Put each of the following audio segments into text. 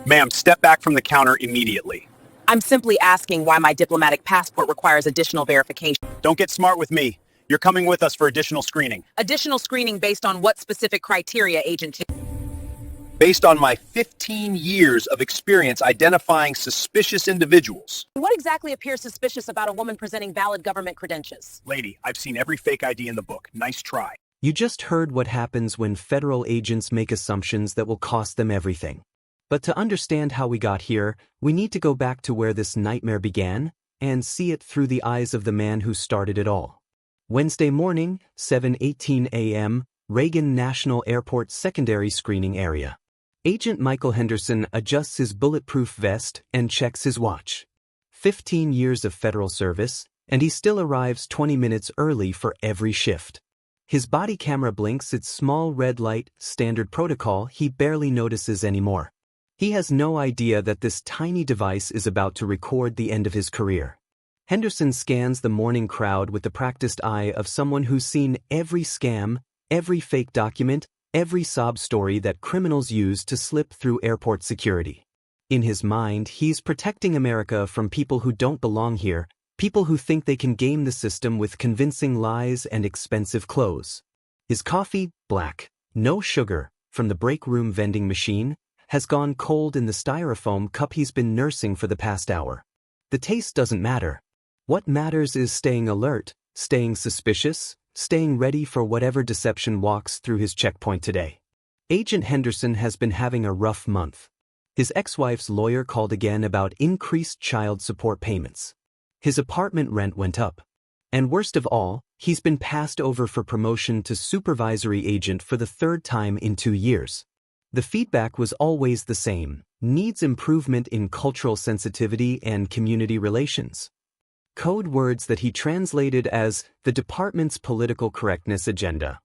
Ma'am, step back from the counter immediately. I'm simply asking why my diplomatic passport requires additional verification. Don't get smart with me. You're coming with us for additional screening. Additional screening based on what specific criteria, Agent? Based on my 15 years of experience identifying suspicious individuals. What exactly appears suspicious about a woman presenting valid government credentials? Lady, I've seen every fake ID in the book. Nice try. You just heard what happens when federal agents make assumptions that will cost them everything. But to understand how we got here, we need to go back to where this nightmare began and see it through the eyes of the man who started it all. Wednesday morning, 7:18 a.m., Reagan National Airport secondary screening area. Agent Michael Henderson adjusts his bulletproof vest and checks his watch. 15 years of federal service, and he still arrives 20 minutes early for every shift. His body camera blinks its small red light, standard protocol he barely notices anymore. He has no idea that this tiny device is about to record the end of his career. Henderson scans the morning crowd with the practiced eye of someone who's seen every scam, every fake document, every sob story that criminals use to slip through airport security. In his mind, he's protecting America from people who don't belong here, people who think they can game the system with convincing lies and expensive clothes. His coffee, black, no sugar, from the break room vending machine, has gone cold in the styrofoam cup he's been nursing for the past hour. The taste doesn't matter. What matters is staying alert, staying suspicious, staying ready for whatever deception walks through his checkpoint today. Agent Henderson has been having a rough month. His ex-wife's lawyer called again about increased child support payments. His apartment rent went up. And worst of all, he's been passed over for promotion to supervisory agent for the third time in 2 years. The feedback was always the same: needs improvement in cultural sensitivity and community relations. Code words that he translated as the department's political correctness agenda.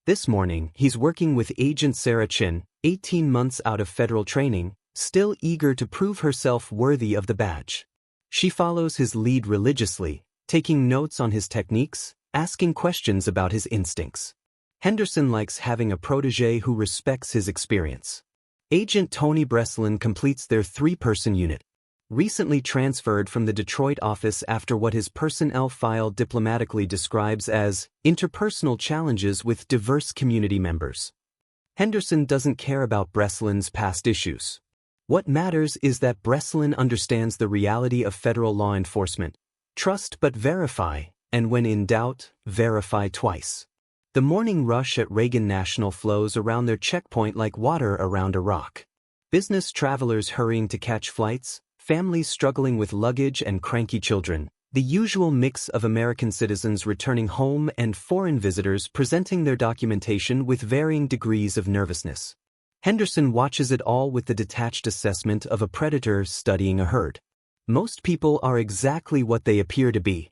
This morning, he's working with Agent Sarah Chin, 18 months out of federal training, still eager to prove herself worthy of the badge. She follows his lead religiously, taking notes on his techniques, asking questions about his instincts. Henderson likes having a protege who respects his experience. Agent Tony Breslin completes their 3-person unit. Recently transferred from the Detroit office after what his personnel file diplomatically describes as interpersonal challenges with diverse community members. Henderson doesn't care about Breslin's past issues. What matters is that Breslin understands the reality of federal law enforcement. Trust but verify, and when in doubt, verify twice. The morning rush at Reagan National flows around their checkpoint like water around a rock. Business travelers hurrying to catch flights, families struggling with luggage and cranky children, the usual mix of American citizens returning home and foreign visitors presenting their documentation with varying degrees of nervousness. Henderson watches it all with the detached assessment of a predator studying a herd. Most people are exactly what they appear to be.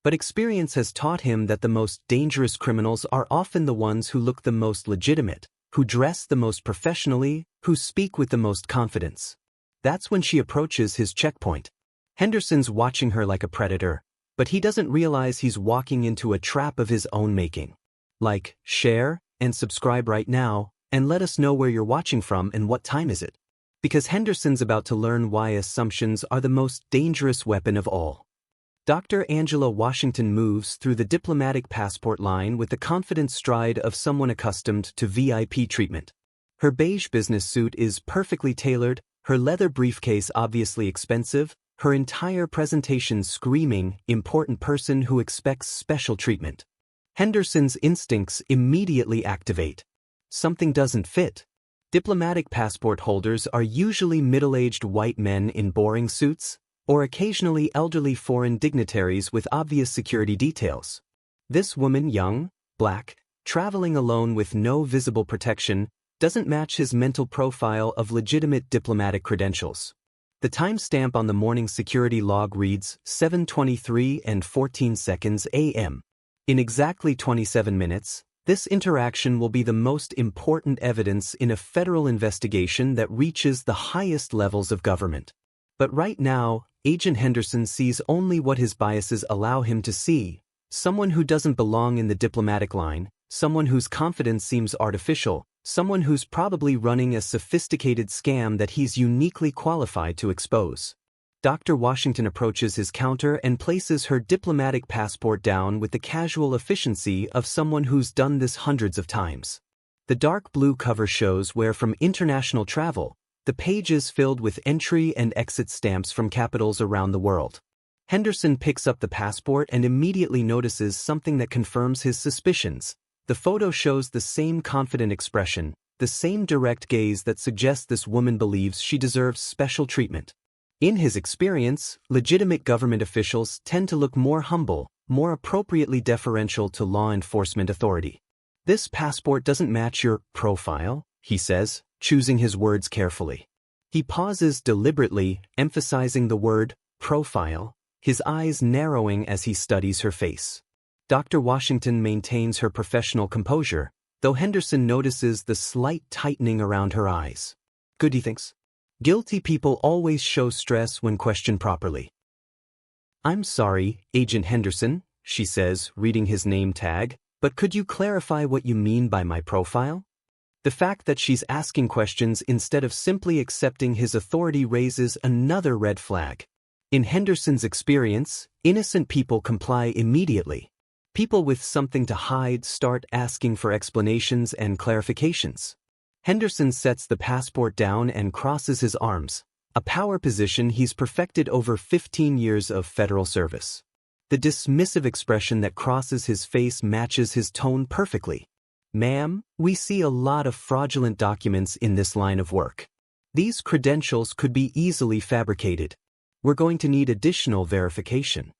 But experience has taught him that the most dangerous criminals are often the ones who look the most legitimate, who dress the most professionally, who speak with the most confidence. That's when she approaches his checkpoint. Henderson's watching her like a predator, but he doesn't realize he's walking into a trap of his own making. Like, share, and subscribe right now, and let us know where you're watching from and what time is it. Because Henderson's about to learn why assumptions are the most dangerous weapon of all. Dr. Angela Washington moves through the diplomatic passport line with the confident stride of someone accustomed to VIP treatment. Her beige business suit is perfectly tailored, her leather briefcase obviously expensive, her entire presentation screaming, important person who expects special treatment. Henderson's instincts immediately activate. Something doesn't fit. Diplomatic passport holders are usually middle-aged white men in boring suits, or occasionally elderly foreign dignitaries with obvious security details. This woman, young, black, traveling alone with no visible protection, doesn't match his mental profile of legitimate diplomatic credentials. The timestamp on the morning security log reads 7:23 and 14 seconds a.m. In exactly 27 minutes, this interaction will be the most important evidence in a federal investigation that reaches the highest levels of government. But right now, Agent Henderson sees only what his biases allow him to see: someone who doesn't belong in the diplomatic line, someone whose confidence seems artificial, someone who's probably running a sophisticated scam that he's uniquely qualified to expose. Dr. Washington approaches his counter and places her diplomatic passport down with the casual efficiency of someone who's done this hundreds of times. The dark blue cover shows where from international travel, the page is filled with entry and exit stamps from capitals around the world. Henderson picks up the passport and immediately notices something that confirms his suspicions. The photo shows the same confident expression, the same direct gaze that suggests this woman believes she deserves special treatment. In his experience, legitimate government officials tend to look more humble, more appropriately deferential to law enforcement authority. "This passport doesn't match your profile," he says, choosing his words carefully. He pauses deliberately, emphasizing the word profile, his eyes narrowing as he studies her face. Dr. Washington maintains her professional composure, though Henderson notices the slight tightening around her eyes. Good, he thinks. Guilty people always show stress when questioned properly. "I'm sorry, Agent Henderson," she says, reading his name tag, "but could you clarify what you mean by my profile?" The fact that she's asking questions instead of simply accepting his authority raises another red flag. In Henderson's experience, innocent people comply immediately. People with something to hide start asking for explanations and clarifications. Henderson sets the passport down and crosses his arms, a power position he's perfected over 15 years of federal service. The dismissive expression that crosses his face matches his tone perfectly. "Ma'am, we see a lot of fraudulent documents in this line of work. These credentials could be easily fabricated. We're going to need additional verification."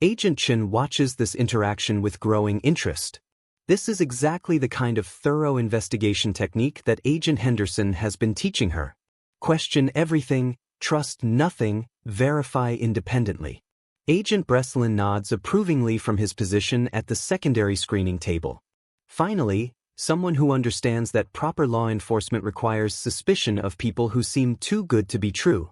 Agent Chen watches this interaction with growing interest. This is exactly the kind of thorough investigation technique that Agent Henderson has been teaching her. Question everything, trust nothing, verify independently. Agent Breslin nods approvingly from his position at the secondary screening table. Finally, someone who understands that proper law enforcement requires suspicion of people who seem too good to be true.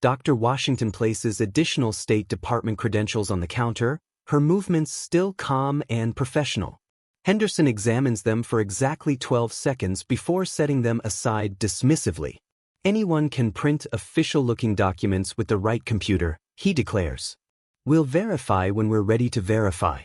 Dr. Washington places additional State Department credentials on the counter, her movements still calm and professional. Henderson examines them for exactly 12 seconds before setting them aside dismissively. "Anyone can print official-looking documents with the right computer," he declares. "We'll verify when we're ready to verify."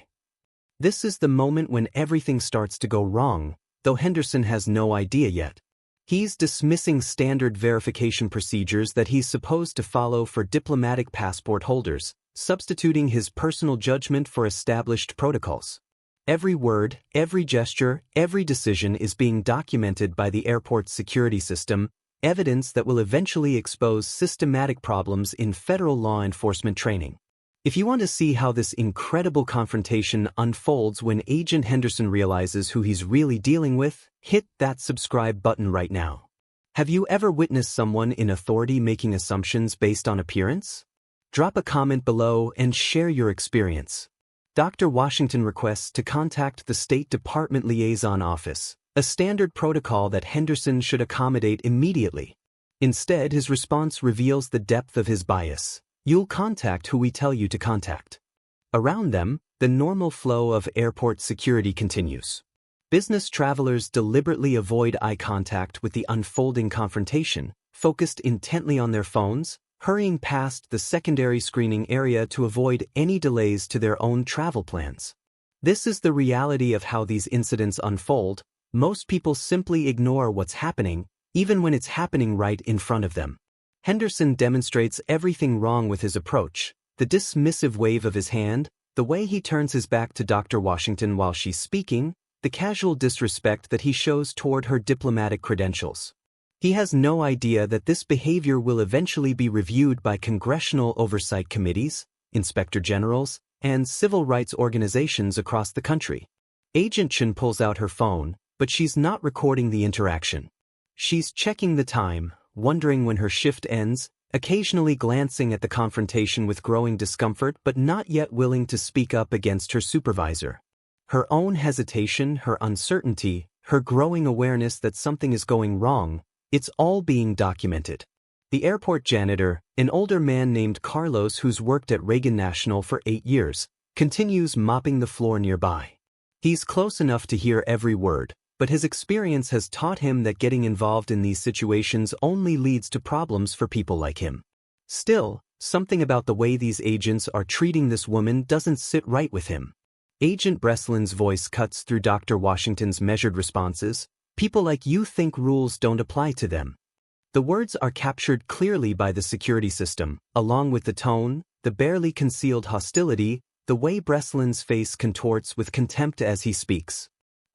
This is the moment when everything starts to go wrong, though Henderson has no idea yet. He's dismissing standard verification procedures that he's supposed to follow for diplomatic passport holders, substituting his personal judgment for established protocols. Every word, every gesture, every decision is being documented by the airport's security system, evidence that will eventually expose systematic problems in federal law enforcement training. If you want to see how this incredible confrontation unfolds when Agent Henderson realizes who he's really dealing with, hit that subscribe button right now. Have you ever witnessed someone in authority making assumptions based on appearance? Drop a comment below and share your experience. Dr. Washington requests to contact the State Department Liaison Office, a standard protocol that Henderson should accommodate immediately. Instead, his response reveals the depth of his bias. "You'll contact who we tell you to contact." Around them, the normal flow of airport security continues. Business travelers deliberately avoid eye contact with the unfolding confrontation, focused intently on their phones, hurrying past the secondary screening area to avoid any delays to their own travel plans. This is the reality of how these incidents unfold. Most people simply ignore what's happening, even when it's happening right in front of them. Henderson demonstrates everything wrong with his approach: the dismissive wave of his hand, the way he turns his back to Dr. Washington while she's speaking, the casual disrespect that he shows toward her diplomatic credentials. He has no idea that this behavior will eventually be reviewed by congressional oversight committees, inspector generals, and civil rights organizations across the country. Agent Chen pulls out her phone, but she's not recording the interaction. She's checking the time, wondering when her shift ends, occasionally glancing at the confrontation with growing discomfort but not yet willing to speak up against her supervisor. Her own hesitation, her uncertainty, her growing awareness that something is going wrong, it's all being documented. The airport janitor, an older man named Carlos who's worked at Reagan National for 8 years, continues mopping the floor nearby. He's close enough to hear every word, but his experience has taught him that getting involved in these situations only leads to problems for people like him. Still, something about the way these agents are treating this woman doesn't sit right with him. Agent Breslin's voice cuts through Dr. Washington's measured responses. People like you think rules don't apply to them. The words are captured clearly by the security system, along with the tone, the barely concealed hostility, the way Breslin's face contorts with contempt as he speaks.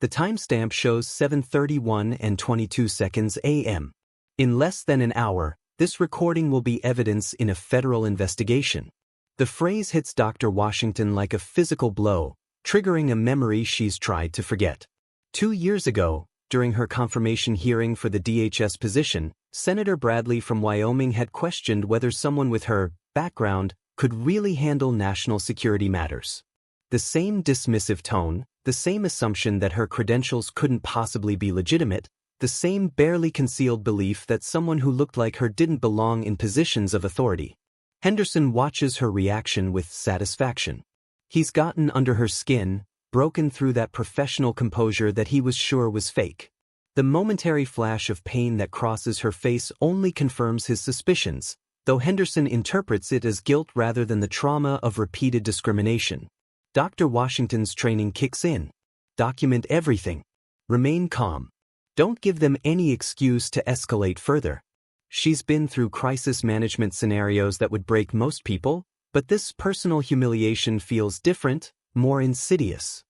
The timestamp shows 7:31 and 22 seconds a.m. In less than an hour, this recording will be evidence in a federal investigation. The phrase hits Dr. Washington like a physical blow, triggering a memory she's tried to forget. 2 years ago, during her confirmation hearing for the DHS position, Senator Bradley from Wyoming had questioned whether someone with her background could really handle national security matters. The same dismissive tone, the same assumption that her credentials couldn't possibly be legitimate, the same barely concealed belief that someone who looked like her didn't belong in positions of authority. Henderson watches her reaction with satisfaction. He's gotten under her skin, broken through that professional composure that he was sure was fake. The momentary flash of pain that crosses her face only confirms his suspicions, though Henderson interprets it as guilt rather than the trauma of repeated discrimination. Dr. Washington's training kicks in. Document everything. Remain calm. Don't give them any excuse to escalate further. She's been through crisis management scenarios that would break most people, but this personal humiliation feels different, more insidious.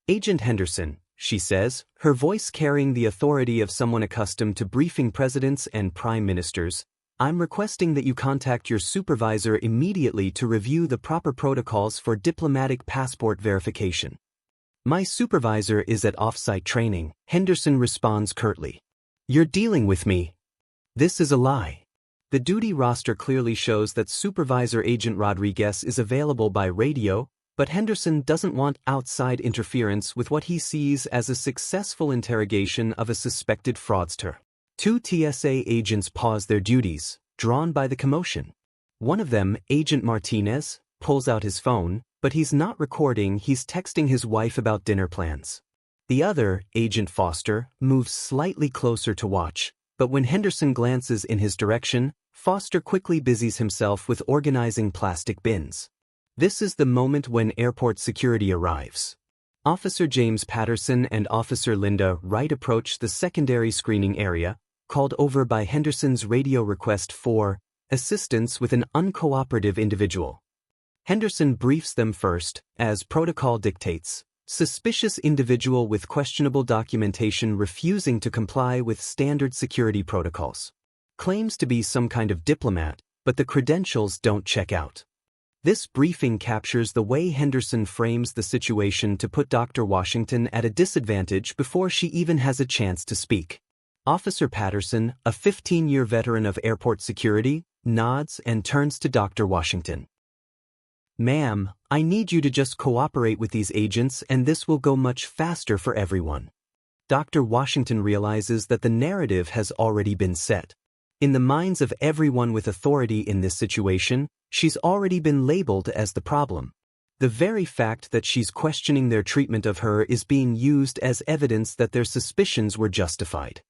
Agent Henderson, she says, her voice carrying the authority of someone accustomed to briefing presidents and prime ministers, I'm requesting that you contact your supervisor immediately to review the proper protocols for diplomatic passport verification. My supervisor is at off-site training, Henderson responds curtly. You're dealing with me. This is a lie. The duty roster clearly shows that Supervisor Agent Rodriguez is available by radio, but Henderson doesn't want outside interference with what he sees as a successful interrogation of a suspected fraudster. 2 TSA agents pause their duties, drawn by the commotion. One of them, Agent Martinez, pulls out his phone, but he's not recording, he's texting his wife about dinner plans. The other, Agent Foster, moves slightly closer to watch, but when Henderson glances in his direction, Foster quickly busies himself with organizing plastic bins. This is the moment when airport security arrives. Officer James Patterson and Officer Linda Wright approach the secondary screening area, called over by Henderson's radio request for assistance with an uncooperative individual. Henderson briefs them first, as protocol dictates, suspicious individual with questionable documentation refusing to comply with standard security protocols. Claims to be some kind of diplomat, but the credentials don't check out. This briefing captures the way Henderson frames the situation to put Dr. Washington at a disadvantage before she even has a chance to speak. Officer Patterson, a 15-year veteran of airport security, nods and turns to Dr. Washington. Ma'am, I need you to just cooperate with these agents and this will go much faster for everyone. Dr. Washington realizes that the narrative has already been set. In the minds of everyone with authority in this situation, she's already been labeled as the problem. The very fact that she's questioning their treatment of her is being used as evidence that their suspicions were justified.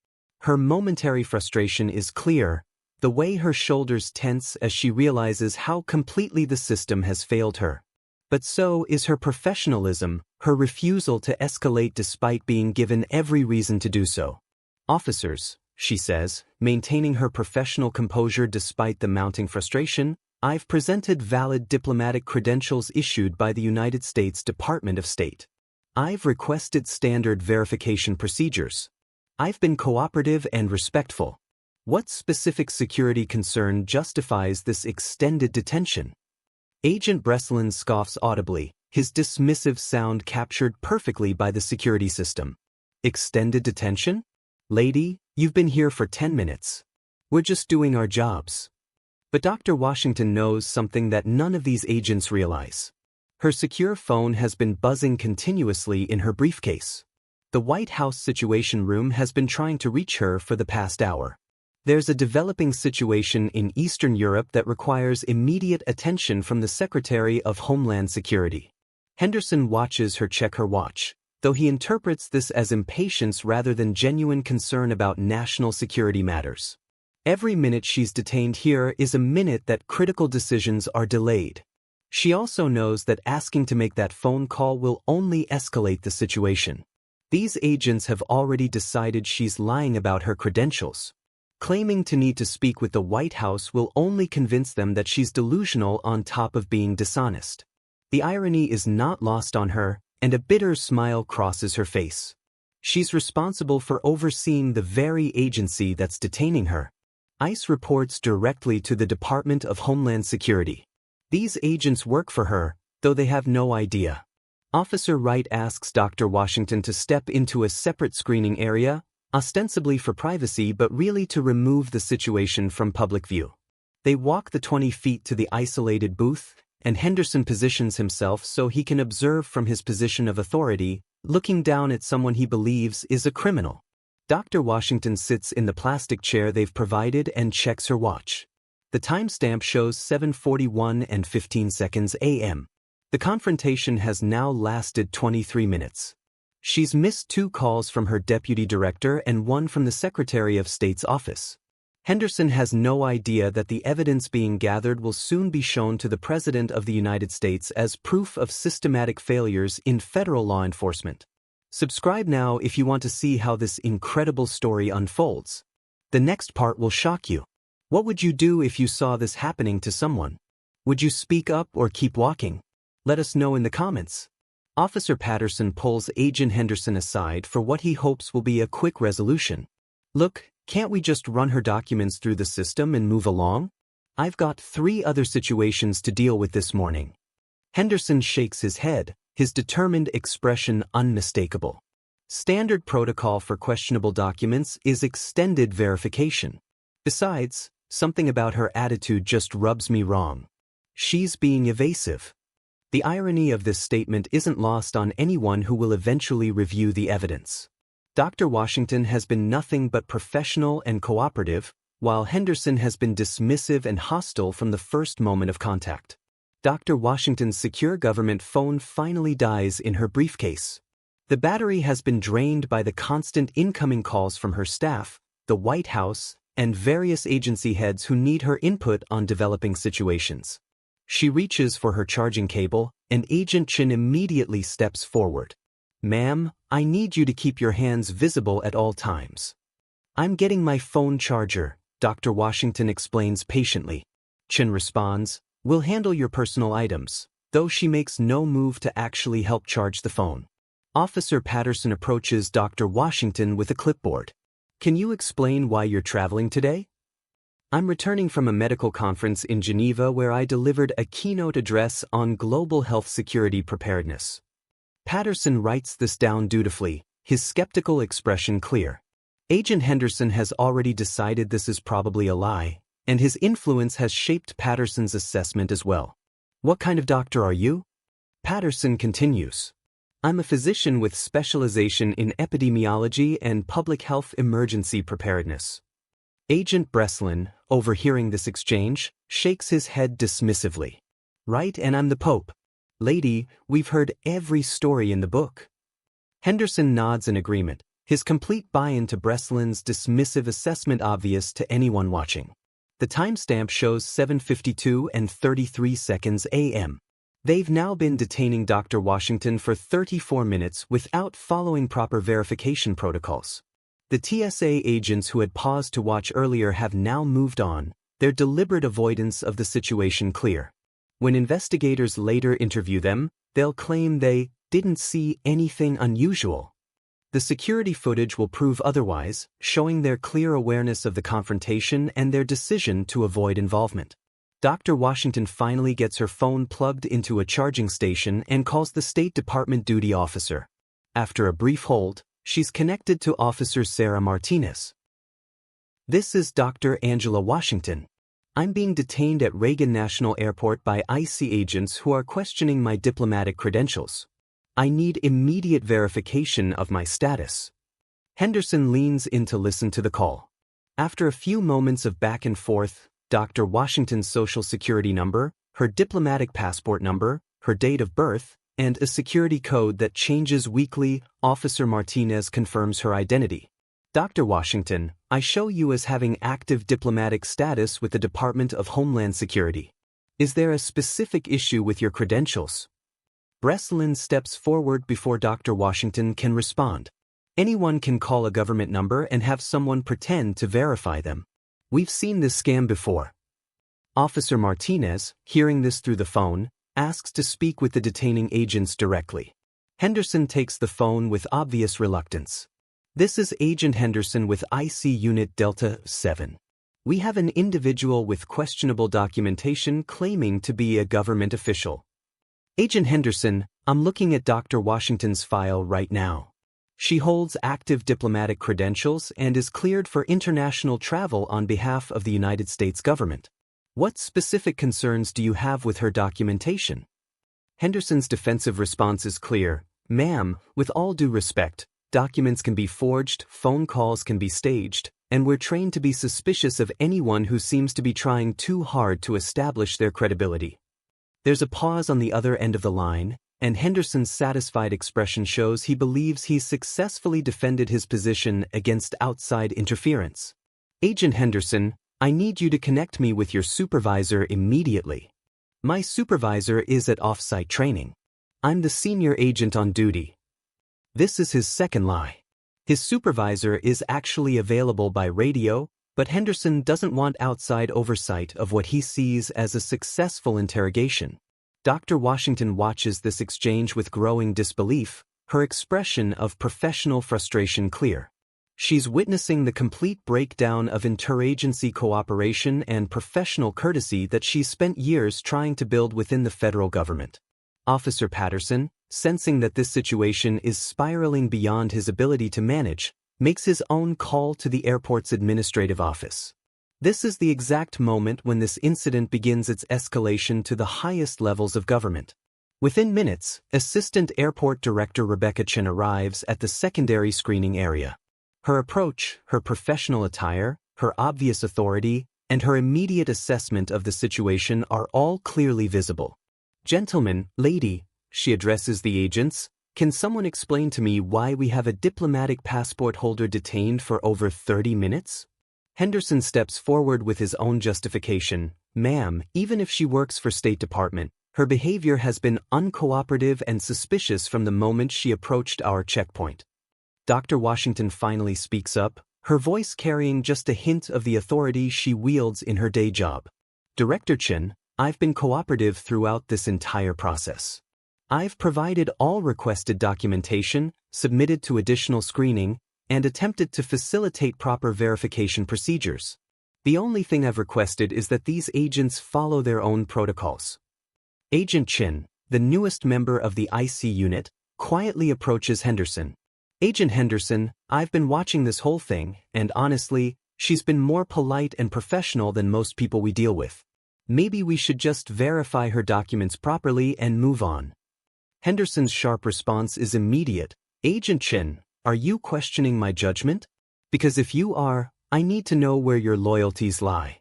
Her momentary frustration is clear, the way her shoulders tense as she realizes how completely the system has failed her. But so is her professionalism, her refusal to escalate despite being given every reason to do so. Officers, she says, maintaining her professional composure despite the mounting frustration, I've presented valid diplomatic credentials issued by the United States Department of State. I've requested standard verification procedures. I've been cooperative and respectful. What specific security concern justifies this extended detention? Agent Breslin scoffs audibly, his dismissive sound captured perfectly by the security system. Extended detention? Lady, you've been here for 10 minutes. We're just doing our jobs. But Dr. Washington knows something that none of these agents realize. Her secure phone has been buzzing continuously in her briefcase. The White House Situation Room has been trying to reach her for the past hour. There's a developing situation in Eastern Europe that requires immediate attention from the Secretary of Homeland Security. Henderson watches her check her watch, though he interprets this as impatience rather than genuine concern about national security matters. Every minute she's detained here is a minute that critical decisions are delayed. She also knows that asking to make that phone call will only escalate the situation. These agents have already decided she's lying about her credentials. Claiming to need to speak with the White House will only convince them that she's delusional on top of being dishonest. The irony is not lost on her, and a bitter smile crosses her face. She's responsible for overseeing the very agency that's detaining her. ICE reports directly to the Department of Homeland Security. These agents work for her, though they have no idea. Officer Wright asks Dr. Washington to step into a separate screening area, ostensibly for privacy but really to remove the situation from public view. They walk the 20 feet to the isolated booth, and Henderson positions himself so he can observe from his position of authority, looking down at someone he believes is a criminal. Dr. Washington sits in the plastic chair they've provided and checks her watch. The timestamp shows 7:41 and 15 seconds a.m. The confrontation has now lasted 23 minutes. She's missed 2 calls from her deputy director and 1 from the Secretary of State's office. Henderson has no idea that the evidence being gathered will soon be shown to the President of the United States as proof of systematic failures in federal law enforcement. Subscribe now if you want to see how this incredible story unfolds. The next part will shock you. What would you do if you saw this happening to someone? Would you speak up or keep walking? Let us know in the comments. Officer Patterson pulls Agent Henderson aside for what he hopes will be a quick resolution. Look, can't we just run her documents through the system and move along? I've got 3 other situations to deal with this morning. Henderson shakes his head, his determined expression unmistakable. Standard protocol for questionable documents is extended verification. Besides, something about her attitude just rubs me wrong. She's being evasive. The irony of this statement isn't lost on anyone who will eventually review the evidence. Dr. Washington has been nothing but professional and cooperative, while Henderson has been dismissive and hostile from the first moment of contact. Dr. Washington's secure government phone finally dies in her briefcase. The battery has been drained by the constant incoming calls from her staff, the White House, and various agency heads who need her input on developing situations. She reaches for her charging cable, and Agent Chin immediately steps forward. "Ma'am, I need you to keep your hands visible at all times." "I'm getting my phone charger," Dr. Washington explains patiently. Chin responds, "We'll handle your personal items," though she makes no move to actually help charge the phone. Officer Patterson approaches Dr. Washington with a clipboard. "Can you explain why you're traveling today?" "I'm returning from a medical conference in Geneva where I delivered a keynote address on global health security preparedness." Patterson writes this down dutifully, his skeptical expression clear. Agent Henderson has already decided this is probably a lie, and his influence has shaped Patterson's assessment as well. "What kind of doctor are you?" Patterson continues. "I'm a physician with specialization in epidemiology and public health emergency preparedness." Agent Breslin, overhearing this exchange, shakes his head dismissively. "Right, and I'm the Pope. Lady, we've heard every story in the book." Henderson nods in agreement, his complete buy-in to Breslin's dismissive assessment obvious to anyone watching. The timestamp shows 7:52 and 33 seconds a.m. They've now been detaining Dr. Washington for 34 minutes without following proper verification protocols. The TSA agents who had paused to watch earlier have now moved on, their deliberate avoidance of the situation clear. When investigators later interview them, they'll claim they didn't see anything unusual. The security footage will prove otherwise, showing their clear awareness of the confrontation and their decision to avoid involvement. Dr. Washington finally gets her phone plugged into a charging station and calls the State Department duty officer. After a brief hold, she's connected to Officer Sarah Martinez. "This is Dr. Angela Washington. I'm being detained at Reagan National Airport by ICE agents who are questioning my diplomatic credentials. I need immediate verification of my status." Henderson leans in to listen to the call. After a few moments of back and forth, Dr. Washington's social security number, her diplomatic passport number, her date of birth, and a security code that changes weekly. Officer Martinez confirms her identity. Dr. Washington, I show you as having active diplomatic status with the Department of Homeland Security. Is there a specific issue with your credentials? Breslin steps forward before Dr. Washington can respond. Anyone can call a government number and have someone pretend to verify them. We've seen this scam before. Officer Martinez, hearing this through the phone, asks to speak with the detaining agents directly. Henderson takes the phone with obvious reluctance. This is Agent Henderson with IC Unit Delta 7. We have an individual with questionable documentation claiming to be a government official. Agent Henderson, I'm looking at Dr. Washington's file right now. She holds active diplomatic credentials and is cleared for international travel on behalf of the United States government. What specific concerns do you have with her documentation? Henderson's defensive response is clear. Ma'am, with all due respect, documents can be forged, phone calls can be staged, and we're trained to be suspicious of anyone who seems to be trying too hard to establish their credibility. There's a pause on the other end of the line, and Henderson's satisfied expression shows he believes he's successfully defended his position against outside interference. Agent Henderson, I need you to connect me with your supervisor immediately. My supervisor is at off-site training. I'm the senior agent on duty. This is his second lie. His supervisor is actually available by radio, but Henderson doesn't want outside oversight of what he sees as a successful interrogation. Dr. Washington watches this exchange with growing disbelief, her expression of professional frustration clear. She's witnessing the complete breakdown of interagency cooperation and professional courtesy that she's spent years trying to build within the federal government. Officer Patterson, sensing that this situation is spiraling beyond his ability to manage, makes his own call to the airport's administrative office. This is the exact moment when this incident begins its escalation to the highest levels of government. Within minutes, Assistant Airport Director Rebecca Chen arrives at the secondary screening area. Her approach, her professional attire, her obvious authority, and her immediate assessment of the situation are all clearly visible. Gentlemen, lady, she addresses the agents, can someone explain to me why we have a diplomatic passport holder detained for over 30 minutes? Henderson steps forward with his own justification. Ma'am, even if she works for State Department, her behavior has been uncooperative and suspicious from the moment she approached our checkpoint. Dr. Washington finally speaks up, her voice carrying just a hint of the authority she wields in her day job. Director Chen, I've been cooperative throughout this entire process. I've provided all requested documentation, submitted to additional screening, and attempted to facilitate proper verification procedures. The only thing I've requested is that these agents follow their own protocols. Agent Chin, the newest member of the IC unit, quietly approaches Henderson. Agent Henderson, I've been watching this whole thing, and honestly, she's been more polite and professional than most people we deal with. Maybe we should just verify her documents properly and move on. Henderson's sharp response is immediate. Agent Chin, are you questioning my judgment? Because if you are, I need to know where your loyalties lie.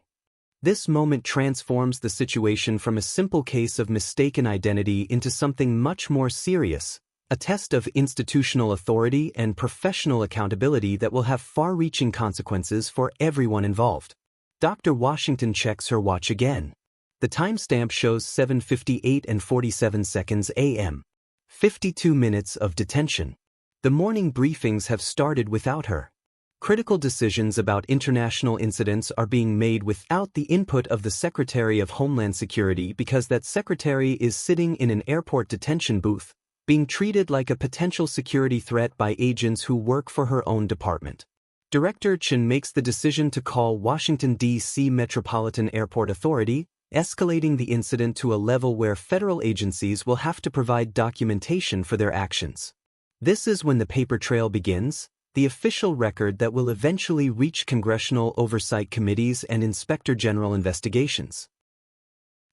This moment transforms the situation from a simple case of mistaken identity into something much more serious, a test of institutional authority and professional accountability that will have far-reaching consequences for everyone involved. Dr. Washington checks her watch again. The timestamp shows 7:58 and 47 seconds a.m. 52 minutes of detention. The morning briefings have started without her. Critical decisions about international incidents are being made without the input of the Secretary of Homeland Security because that secretary is sitting in an airport detention booth, being treated like a potential security threat by agents who work for her own department. Director Chen makes the decision to call Washington, D.C. Metropolitan Airport Authority, escalating the incident to a level where federal agencies will have to provide documentation for their actions. This is when the paper trail begins, the official record that will eventually reach congressional oversight committees and inspector general investigations.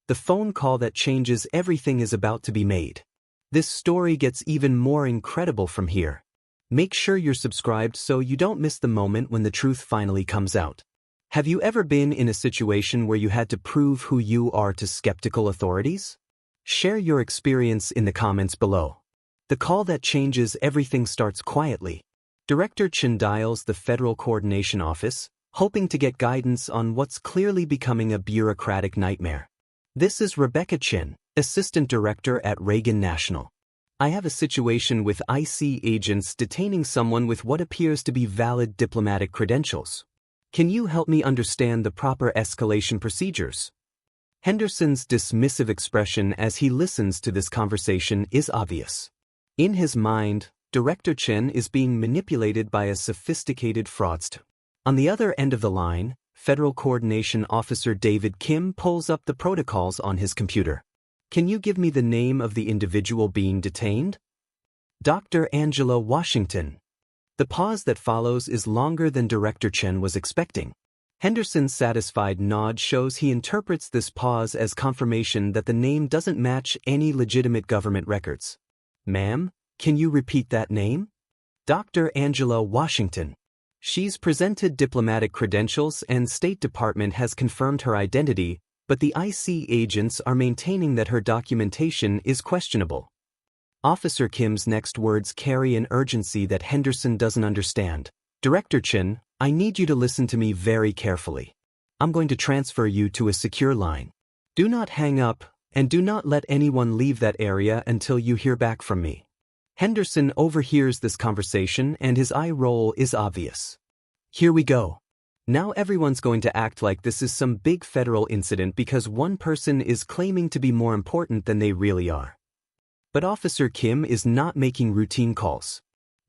The phone call that changes everything is about to be made. This story gets even more incredible from here. Make sure you're subscribed so you don't miss the moment when the truth finally comes out. Have you ever been in a situation where you had to prove who you are to skeptical authorities? Share your experience in the comments below. The call that changes everything starts quietly. Director Chen dials the Federal Coordination Office, hoping to get guidance on what's clearly becoming a bureaucratic nightmare. This is Rebecca Chen, Assistant Director at Reagan National. I have a situation with IC agents detaining someone with what appears to be valid diplomatic credentials. Can you help me understand the proper escalation procedures? Henderson's dismissive expression as he listens to this conversation is obvious. In his mind, Director Chen is being manipulated by a sophisticated fraudster. On the other end of the line, Federal Coordination Officer David Kim pulls up the protocols on his computer. Can you give me the name of the individual being detained? Dr. Angela Washington. The pause that follows is longer than Director Chen was expecting. Henderson's satisfied nod shows he interprets this pause as confirmation that the name doesn't match any legitimate government records. Ma'am, can you repeat that name? Dr. Angela Washington. She's presented diplomatic credentials and State Department has confirmed her identity, but the IC agents are maintaining that her documentation is questionable. Officer Kim's next words carry an urgency that Henderson doesn't understand. Director Chen, I need you to listen to me very carefully. I'm going to transfer you to a secure line. Do not hang up, and do not let anyone leave that area until you hear back from me. Henderson overhears this conversation and his eye roll is obvious. Here we go. Now everyone's going to act like this is some big federal incident because one person is claiming to be more important than they really are. But Officer Kim is not making routine calls.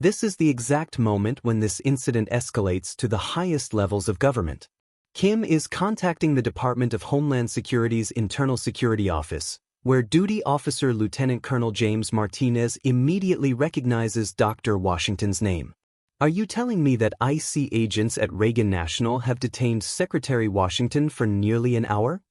This is the exact moment when this incident escalates to the highest levels of government. Kim is contacting the Department of Homeland Security's Internal Security Office, where Duty Officer Lieutenant Colonel James Martinez immediately recognizes Dr. Washington's name. Are you telling me that IC agents at Reagan National have detained Secretary Washington for nearly an hour?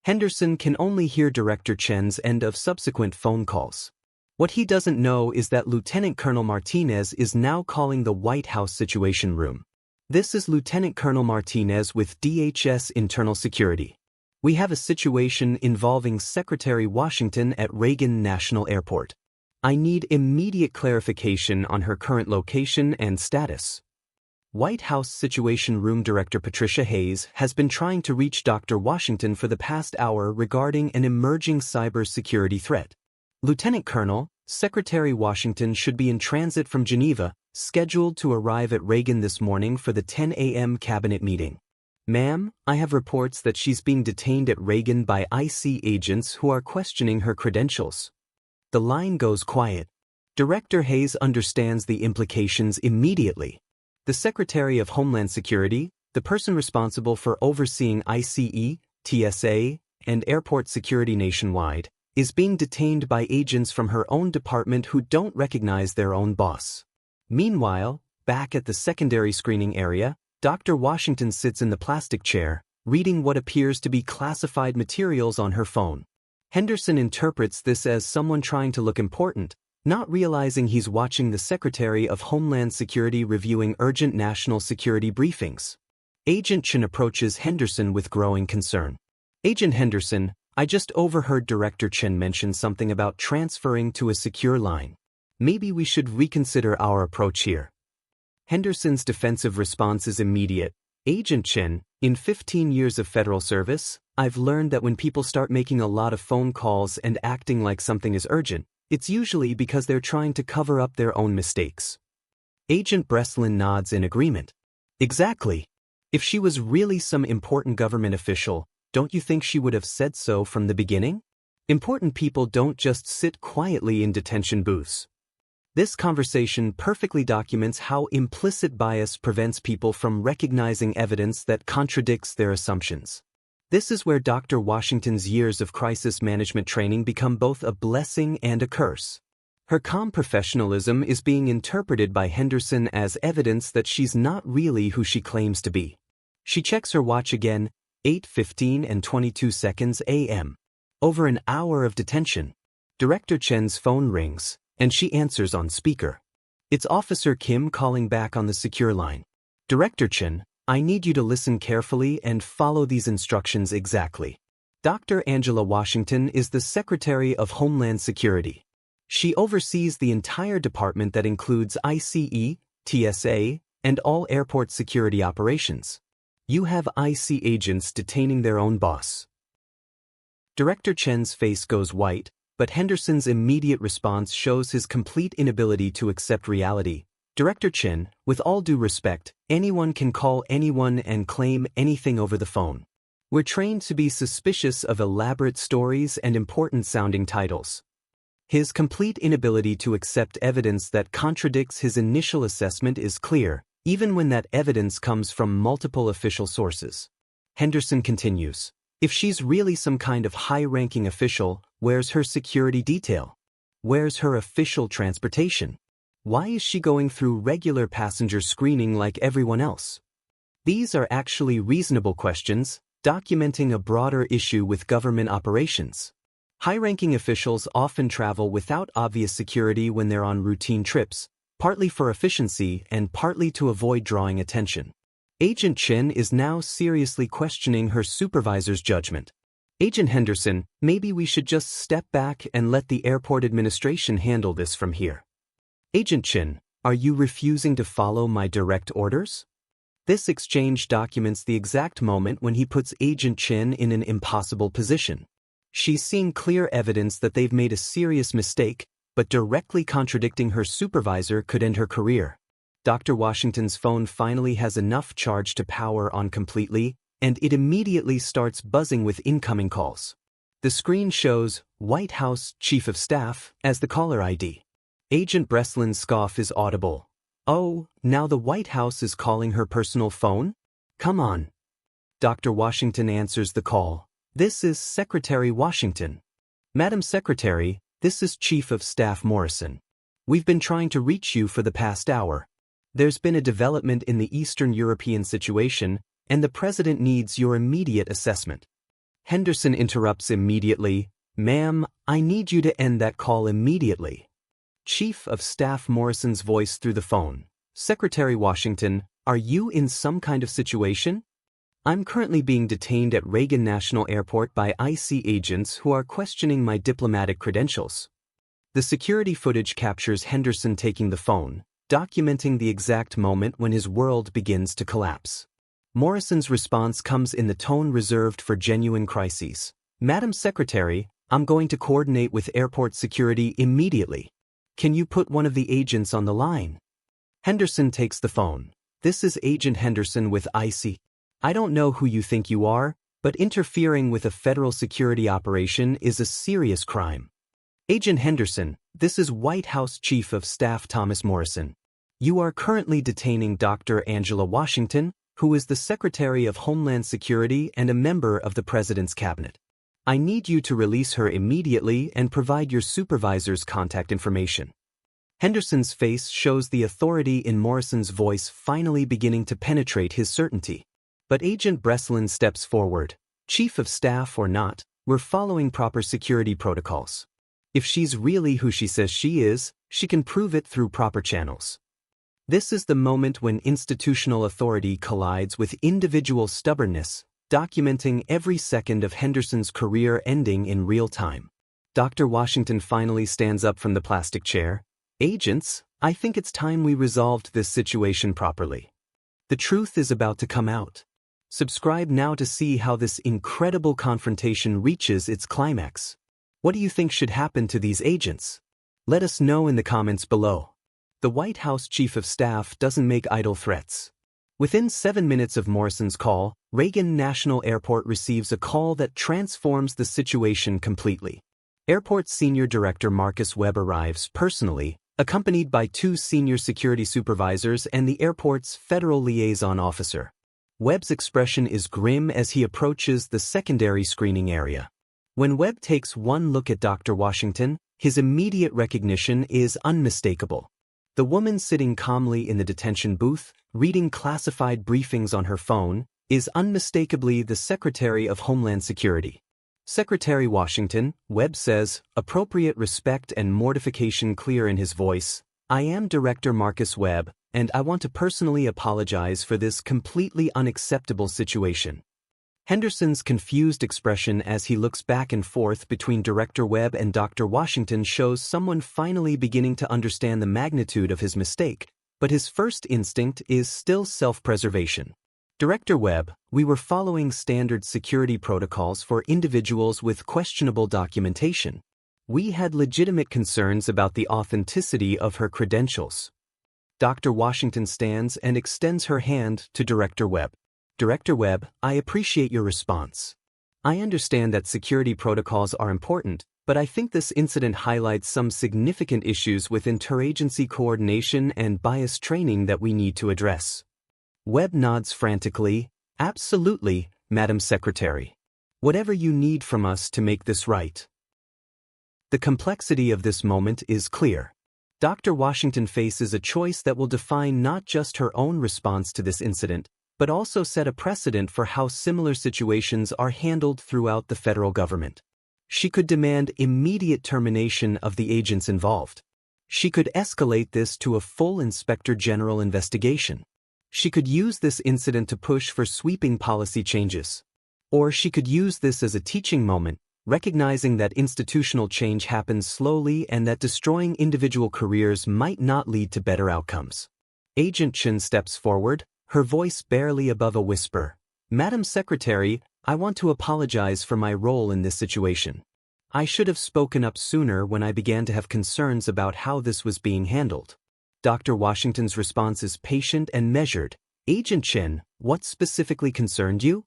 Henderson can only hear Director Chen's end of subsequent phone calls. What he doesn't know is that Lieutenant Colonel Martinez is now calling the White House Situation Room. This is Lieutenant Colonel Martinez with DHS Internal Security. We have a situation involving Secretary Washington at Reagan National Airport. I need immediate clarification on her current location and status. White House Situation Room Director Patricia Hayes has been trying to reach Dr. Washington for the past hour regarding an emerging cybersecurity threat. Lieutenant Colonel, Secretary Washington should be in transit from Geneva, scheduled to arrive at Reagan this morning for the 10 a.m. cabinet meeting. Ma'am, I have reports that she's being detained at Reagan by IC agents who are questioning her credentials. The line goes quiet. Director Hayes understands the implications immediately. The Secretary of Homeland Security, the person responsible for overseeing ICE, TSA, and airport security nationwide, is being detained by agents from her own department who don't recognize their own boss. Meanwhile, back at the secondary screening area, Dr. Washington sits in the plastic chair, reading what appears to be classified materials on her phone. Henderson interprets this as someone trying to look important, not realizing he's watching the Secretary of Homeland Security reviewing urgent national security briefings. Agent Chen approaches Henderson with growing concern. Agent Henderson, I just overheard Director Chen mention something about transferring to a secure line. Maybe we should reconsider our approach here. Henderson's defensive response is immediate. Agent Chen, in 15 years of federal service, I've learned that when people start making a lot of phone calls and acting like something is urgent, it's usually because they're trying to cover up their own mistakes. Agent Breslin nods in agreement. Exactly. If she was really some important government official, don't you think she would have said so from the beginning? Important people don't just sit quietly in detention booths. This conversation perfectly documents how implicit bias prevents people from recognizing evidence that contradicts their assumptions. This is where Dr. Washington's years of crisis management training become both a blessing and a curse. Her calm professionalism is being interpreted by Henderson as evidence that she's not really who she claims to be. She checks her watch again, 8:15 and 22 seconds a.m. Over an hour of detention. Director Chen's phone rings, and she answers on speaker. It's Officer Kim calling back on the secure line. Director Chen, I need you to listen carefully and follow these instructions exactly. Dr. Angela Washington is the Secretary of Homeland Security. She oversees the entire department that includes ICE, TSA, and all airport security operations. You have IC agents detaining their own boss. Director Chen's face goes white, but Henderson's immediate response shows his complete inability to accept reality. Director Chen, with all due respect, anyone can call anyone and claim anything over the phone. We're trained to be suspicious of elaborate stories and important-sounding titles. His complete inability to accept evidence that contradicts his initial assessment is clear, even when that evidence comes from multiple official sources. Henderson continues, if she's really some kind of high-ranking official, where's her security detail? Where's her official transportation? Why is she going through regular passenger screening like everyone else? These are actually reasonable questions, documenting a broader issue with government operations. High-ranking officials often travel without obvious security when they're on routine trips, partly for efficiency and partly to avoid drawing attention. Agent Chen is now seriously questioning her supervisor's judgment. Agent Henderson, maybe we should just step back and let the airport administration handle this from here. Agent Chen, are you refusing to follow my direct orders? This exchange documents the exact moment when he puts Agent Chen in an impossible position. She's seen clear evidence that they've made a serious mistake, but directly contradicting her supervisor could end her career. Dr. Washington's phone finally has enough charge to power on completely, and it immediately starts buzzing with incoming calls. The screen shows White House Chief of Staff as the caller ID. Agent Breslin's scoff is audible. Oh, now the White House is calling her personal phone? Come on. Dr. Washington answers the call. This is Secretary Washington. Madam Secretary, this is Chief of Staff Morrison. We've been trying to reach you for the past hour. There's been a development in the Eastern European situation, and the President needs your immediate assessment. Henderson interrupts immediately. Ma'am, I need you to end that call immediately. Chief of Staff Morrison's voice through the phone. Secretary Washington, are you in some kind of situation? I'm currently being detained at Reagan National Airport by IC agents who are questioning my diplomatic credentials. The security footage captures Henderson taking the phone, documenting the exact moment when his world begins to collapse. Morrison's response comes in the tone reserved for genuine crises. Madam Secretary, I'm going to coordinate with airport security immediately. Can you put one of the agents on the line? Henderson takes the phone. This is Agent Henderson with IC. I don't know who you think you are, but interfering with a federal security operation is a serious crime. Agent Henderson, this is White House Chief of Staff Thomas Morrison. You are currently detaining Dr. Angela Washington, who is the Secretary of Homeland Security and a member of the President's Cabinet. I need you to release her immediately and provide your supervisor's contact information. Henderson's face shows the authority in Morrison's voice finally beginning to penetrate his certainty. But Agent Breslin steps forward. Chief of Staff or not, we're following proper security protocols. If she's really who she says she is, she can prove it through proper channels. This is the moment when institutional authority collides with individual stubbornness, documenting every second of Henderson's career ending in real time. Dr. Washington finally stands up from the plastic chair. Agents, I think it's time we resolved this situation properly. The truth is about to come out. Subscribe now to see how this incredible confrontation reaches its climax. What do you think should happen to these agents? Let us know in the comments below. The White House Chief of Staff doesn't make idle threats. Within 7 minutes of Morrison's call, Reagan National Airport receives a call that transforms the situation completely. Airport Senior Director Marcus Webb arrives personally, accompanied by 2 senior security supervisors and the airport's federal liaison officer. Webb's expression is grim as he approaches the secondary screening area. When Webb takes one look at Dr. Washington, his immediate recognition is unmistakable. The woman sitting calmly in the detention booth, reading classified briefings on her phone, is unmistakably the Secretary of Homeland Security. Secretary Washington, Webb says, appropriate respect and mortification clear in his voice. I am Director Marcus Webb, and I want to personally apologize for this completely unacceptable situation. Henderson's confused expression as he looks back and forth between Director Webb and Dr. Washington shows someone finally beginning to understand the magnitude of his mistake, but his first instinct is still self-preservation. Director Webb, we were following standard security protocols for individuals with questionable documentation. We had legitimate concerns about the authenticity of her credentials. Dr. Washington stands and extends her hand to Director Webb. Director Webb, I appreciate your response. I understand that security protocols are important, but I think this incident highlights some significant issues with interagency coordination and bias training that we need to address. Webb nods frantically. Absolutely, Madam Secretary. Whatever you need from us to make this right. The complexity of this moment is clear. Dr. Washington faces a choice that will define not just her own response to this incident, but also set a precedent for how similar situations are handled throughout the federal government. She could demand immediate termination of the agents involved. She could escalate this to a full Inspector General investigation. She could use this incident to push for sweeping policy changes. Or she could use this as a teaching moment, recognizing that institutional change happens slowly and that destroying individual careers might not lead to better outcomes. Agent Chen steps forward, her voice barely above a whisper. Madam Secretary, I want to apologize for my role in this situation. I should have spoken up sooner when I began to have concerns about how this was being handled. Dr. Washington's response is patient and measured. Agent Chen, what specifically concerned you?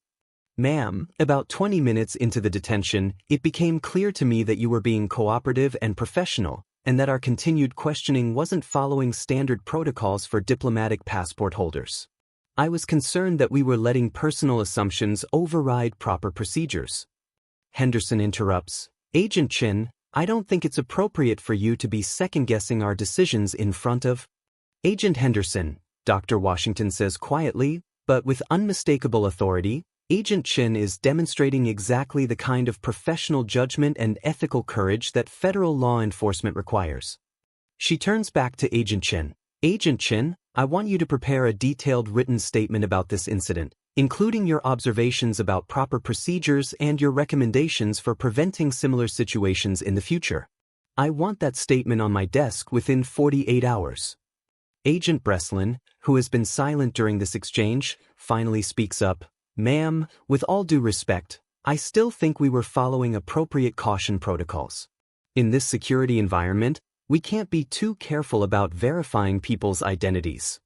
Ma'am, about 20 minutes into the detention, it became clear to me that you were being cooperative and professional, and that our continued questioning wasn't following standard protocols for diplomatic passport holders. I was concerned that we were letting personal assumptions override proper procedures. Henderson interrupts. Agent Chen, I don't think it's appropriate for you to be second-guessing our decisions in front of Agent Henderson, Dr. Washington says quietly, but with unmistakable authority. Agent Chen is demonstrating exactly the kind of professional judgment and ethical courage that federal law enforcement requires. She turns back to Agent Chen. Agent Chen, I want you to prepare a detailed written statement about this incident, including your observations about proper procedures and your recommendations for preventing similar situations in the future. I want that statement on my desk within 48 hours. Agent Breslin, who has been silent during this exchange, finally speaks up. Ma'am, with all due respect, I still think we were following appropriate caution protocols. In this security environment, we can't be too careful about verifying people's identities.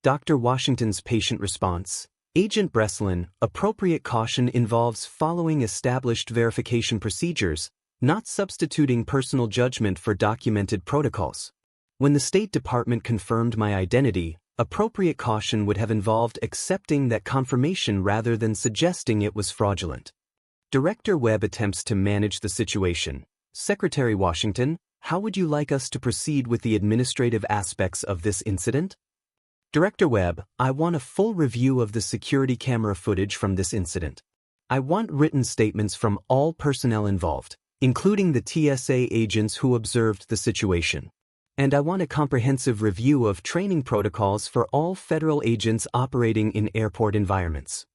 Dr. Washington's patient response. Agent Breslin, appropriate caution involves following established verification procedures, not substituting personal judgment for documented protocols. When the State Department confirmed my identity, appropriate caution would have involved accepting that confirmation rather than suggesting it was fraudulent. Director Webb attempts to manage the situation. Secretary Washington, how would you like us to proceed with the administrative aspects of this incident? Director Webb, I want a full review of the security camera footage from this incident. I want written statements from all personnel involved, including the TSA agents who observed the situation. And I want a comprehensive review of training protocols for all federal agents operating in airport environments.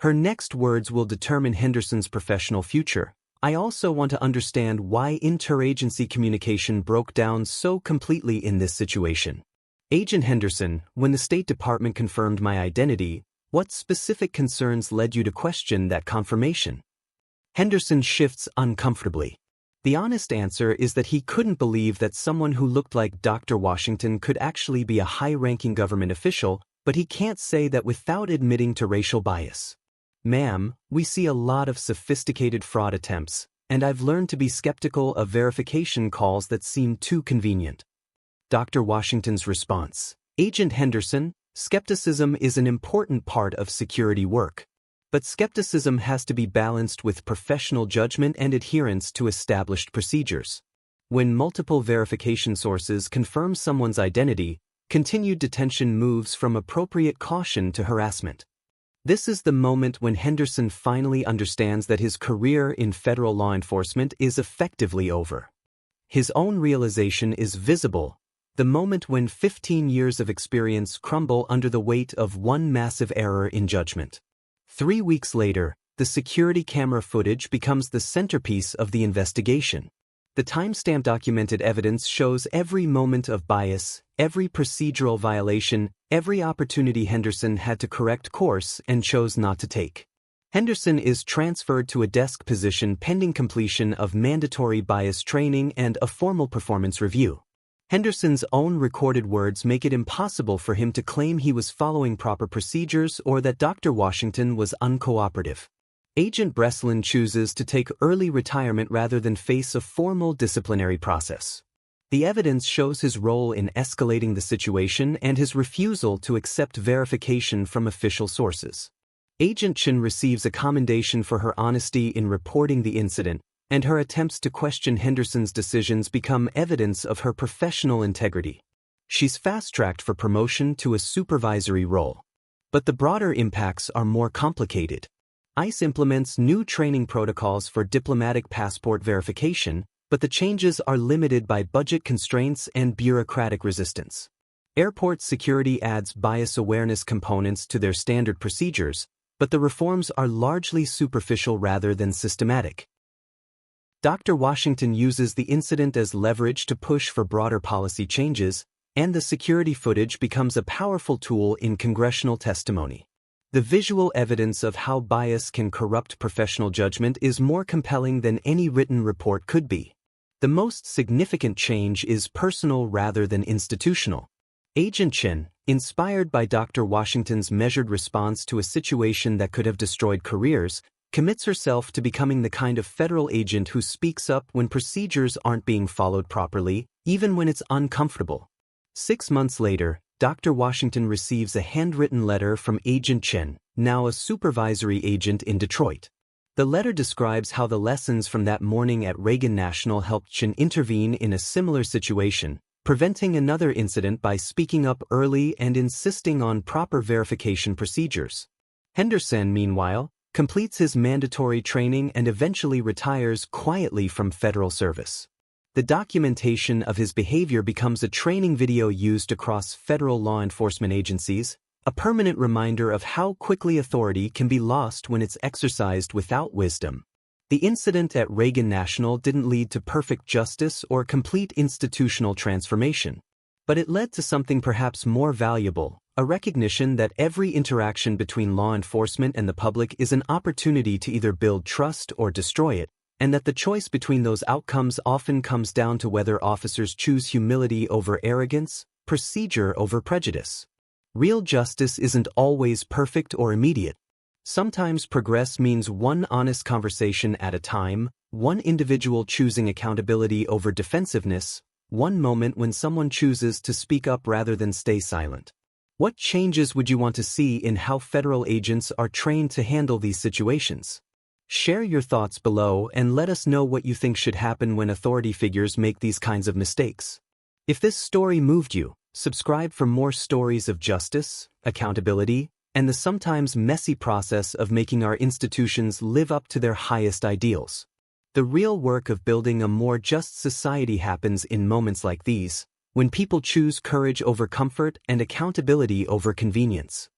Her next words will determine Henderson's professional future. I also want to understand why interagency communication broke down so completely in this situation. Agent Henderson, when the State Department confirmed my identity, what specific concerns led you to question that confirmation? Henderson shifts uncomfortably. The honest answer is that he couldn't believe that someone who looked like Dr. Washington could actually be a high-ranking government official, but he can't say that without admitting to racial bias. Ma'am, we see a lot of sophisticated fraud attempts, and I've learned to be skeptical of verification calls that seem too convenient. Dr. Washington's response. Agent Henderson, skepticism is an important part of security work. But skepticism has to be balanced with professional judgment and adherence to established procedures. When multiple verification sources confirm someone's identity, continued detention moves from appropriate caution to harassment. This is the moment when Henderson finally understands that his career in federal law enforcement is effectively over. His own realization is visible, the moment when 15 years of experience crumble under the weight of one massive error in judgment. 3 weeks later, the security camera footage becomes the centerpiece of the investigation. The timestamp documented evidence shows every moment of bias, every procedural violation, every opportunity Henderson had to correct course and chose not to take. Henderson is transferred to a desk position pending completion of mandatory bias training and a formal performance review. Henderson's own recorded words make it impossible for him to claim he was following proper procedures or that Dr. Washington was uncooperative. Agent Breslin chooses to take early retirement rather than face a formal disciplinary process. The evidence shows his role in escalating the situation and his refusal to accept verification from official sources. Agent Chin receives a commendation for her honesty in reporting the incident, and her attempts to question Henderson's decisions become evidence of her professional integrity. She's fast-tracked for promotion to a supervisory role. But the broader impacts are more complicated. ICE implements new training protocols for diplomatic passport verification, but the changes are limited by budget constraints and bureaucratic resistance. Airport security adds bias awareness components to their standard procedures, but the reforms are largely superficial rather than systematic. Dr. Washington uses the incident as leverage to push for broader policy changes, and the security footage becomes a powerful tool in congressional testimony. The visual evidence of how bias can corrupt professional judgment is more compelling than any written report could be. The most significant change is personal rather than institutional. Agent Chin, inspired by Dr. Washington's measured response to a situation that could have destroyed careers, commits herself to becoming the kind of federal agent who speaks up when procedures aren't being followed properly, even when it's uncomfortable. 6 months later, Dr. Washington receives a handwritten letter from Agent Chin, now a supervisory agent in Detroit. The letter describes how the lessons from that morning at Reagan National helped Chin intervene in a similar situation, preventing another incident by speaking up early and insisting on proper verification procedures. Henderson, meanwhile, completes his mandatory training and eventually retires quietly from federal service. The documentation of his behavior becomes a training video used across federal law enforcement agencies, a permanent reminder of how quickly authority can be lost when it's exercised without wisdom. The incident at Reagan National didn't lead to perfect justice or complete institutional transformation, but it led to something perhaps more valuable, a recognition that every interaction between law enforcement and the public is an opportunity to either build trust or destroy it, and that the choice between those outcomes often comes down to whether officers choose humility over arrogance, procedure over prejudice. Real justice isn't always perfect or immediate. Sometimes progress means one honest conversation at a time, one individual choosing accountability over defensiveness, one moment when someone chooses to speak up rather than stay silent. What changes would you want to see in how federal agents are trained to handle these situations? Share your thoughts below and let us know what you think should happen when authority figures make these kinds of mistakes. If this story moved you, subscribe for more stories of justice, accountability, and the sometimes messy process of making our institutions live up to their highest ideals. The real work of building a more just society happens in moments like these, when people choose courage over comfort and accountability over convenience.